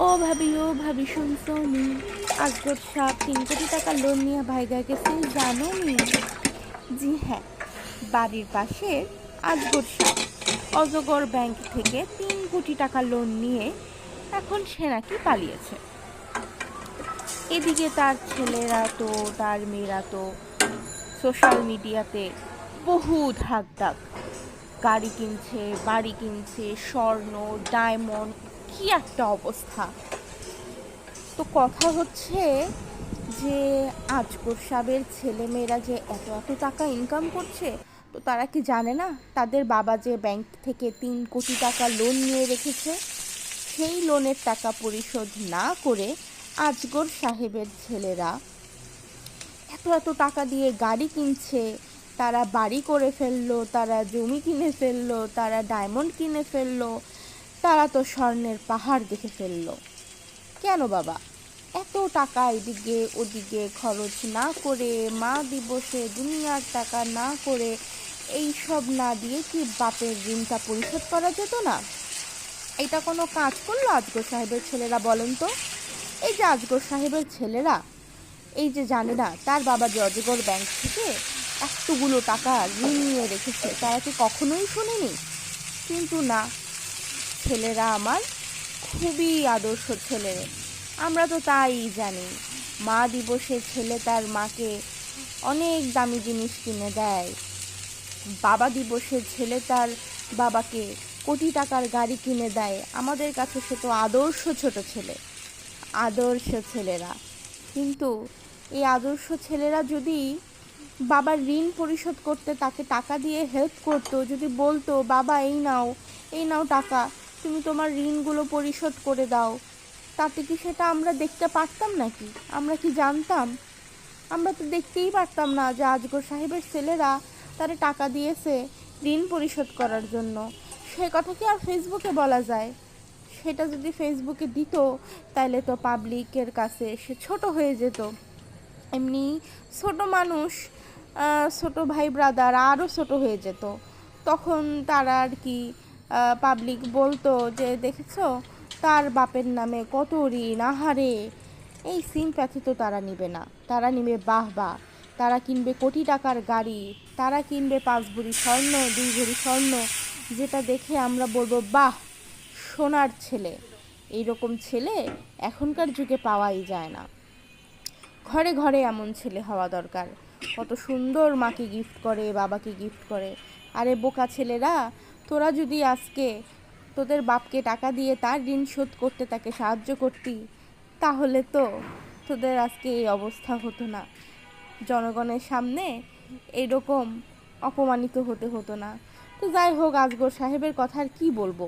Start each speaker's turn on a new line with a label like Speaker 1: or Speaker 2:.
Speaker 1: ও ভাবি শুনছো নি? আজগর সাহেব 3 কোটি টাকা লোন নিয়ে ভাইগা গেছে, জানো নি? জি হ্যাঁ, বাড়ির পাশের আজগর সাহেব অজগর ব্যাংক থেকে 3 কোটি টাকা লোন নিয়ে এখন সে নাকি পালিয়েছে। এদিকে তার ছেলেরা তো, তার মেয়েরা তো সোশ্যাল মিডিয়াতে বহু ধাক ধাক, গাড়ি কিনছে, বাড়ি কিনছে, স্বর্ণ, ডায়মন্ড, কি একটা অবস্থা। তো কথা হচ্ছে যে আজগর সাহেবের ছেলেমেয়েরা যে এত এত টাকা ইনকাম করছে, তো তারা কি জানে না তাদের বাবা যে ব্যাংক থেকে 3 কোটি টাকা লোন নিয়ে রেখেছে, সেই লোনের টাকা পরিশোধ না করে আজগর সাহেবের ছেলেরা এত এত টাকা দিয়ে গাড়ি কিনছে, তারা বাড়ি করে ফেললো, তারা জমি কিনে ফেললো, তারা ডায়মন্ড কিনে ফেললো, তারা তো স্বর্ণের পাহাড় দেখে ফেললো। কেন বাবা এত টাকা এদিকে ওদিকে খরচ না করে, মা দিবসে দুনিয়ার টাকা না করে, এই সব না দিয়ে কি বাপের ঋণটা পরিশোধ করা যেত না? এটা কোনো কাজ করলো আজগর সাহেবের ছেলেরা, বলেন তো? এই যে আজগর সাহেবের ছেলেরা, এই যে জানে না তার বাবা যে অজগর ব্যাংক থেকে এতগুলো টাকা ঋণ নিয়ে রেখেছে, তারা কি কখনোই শোনেনি? কিন্তু না, ছেলেরা আমার খুবই আদর্শ ছেলে। আমরা তো তাই জানি, মা দিবসে ছেলে তার মাকে অনেক দামি জিনিস কিনে দেয়, বাবা দিবসে ছেলে তার বাবাকে কোটি টাকার গাড়ি কিনে দেয়। আমাদের কাছে সে তো আদর্শ ছোট ছেলে, আদর্শ ছেলেরা। কিন্তু এই আদর্শ ছেলেরা যদি বাবার ঋণ পরিশোধ করতে তাকে টাকা দিয়ে হেল্প করতো, যদি বলতো বাবা এই নাও টাকা, তুমি তোমার ঋণগুলো পরিশোধ করে দাও, তাতে কি সেটা আমরা দেখতে পারতাম নাকি? আমরা কি জানতাম? আমরা তো দেখতেই পারতাম না যে আজগর সাহেবের ছেলেরা তারে টাকা দিয়েছে ঋণ পরিশোধ করার জন্য। সে কথা কি আর ফেসবুকে বলা যায়? সেটা যদি ফেসবুকে দিত, তাহলে তো পাবলিকের কাছে সে ছোট হয়ে যেত। এমনি ছোট মানুষ, ছোট ভাই ব্রাদার আরও ছোট হয়ে যেত। তখন তারা আর কি, পাবলিক বলতো যে দেখেছো তার বাপের নামে কত ঋণ, আহারে। এই সিম্প্যাথি তো তারা নিবে না, তারা নিবে বাহ বাহ। তারা কিনবে কোটি টাকার গাড়ি, তারা কিনবে 5 ভরি স্বর্ণ, 2 ভরি স্বর্ণ, যেটা দেখে আমরা বলবো বাহ, সোনার ছেলে। এইরকম ছেলে এখনকার যুগে পাওয়াই যায় না। ঘরে ঘরে এমন ছেলে হওয়া দরকার। কত সুন্দর মাকে গিফট করে, বাবাকে গিফট করে। আরে বোকা ছেলেরা, তোরা যদি আজকে তোদের বাপকে টাকা দিয়ে তার ঋণ শোধ করতে তাকে সাহায্য করতি, তাহলে তো তোদের আজকে এই অবস্থা হতো না, জনগণের সামনে এরকম অপমানিত হতে হতো না। তো যাই হোক, আজগর সাহেবের কথা আর কী বলবো।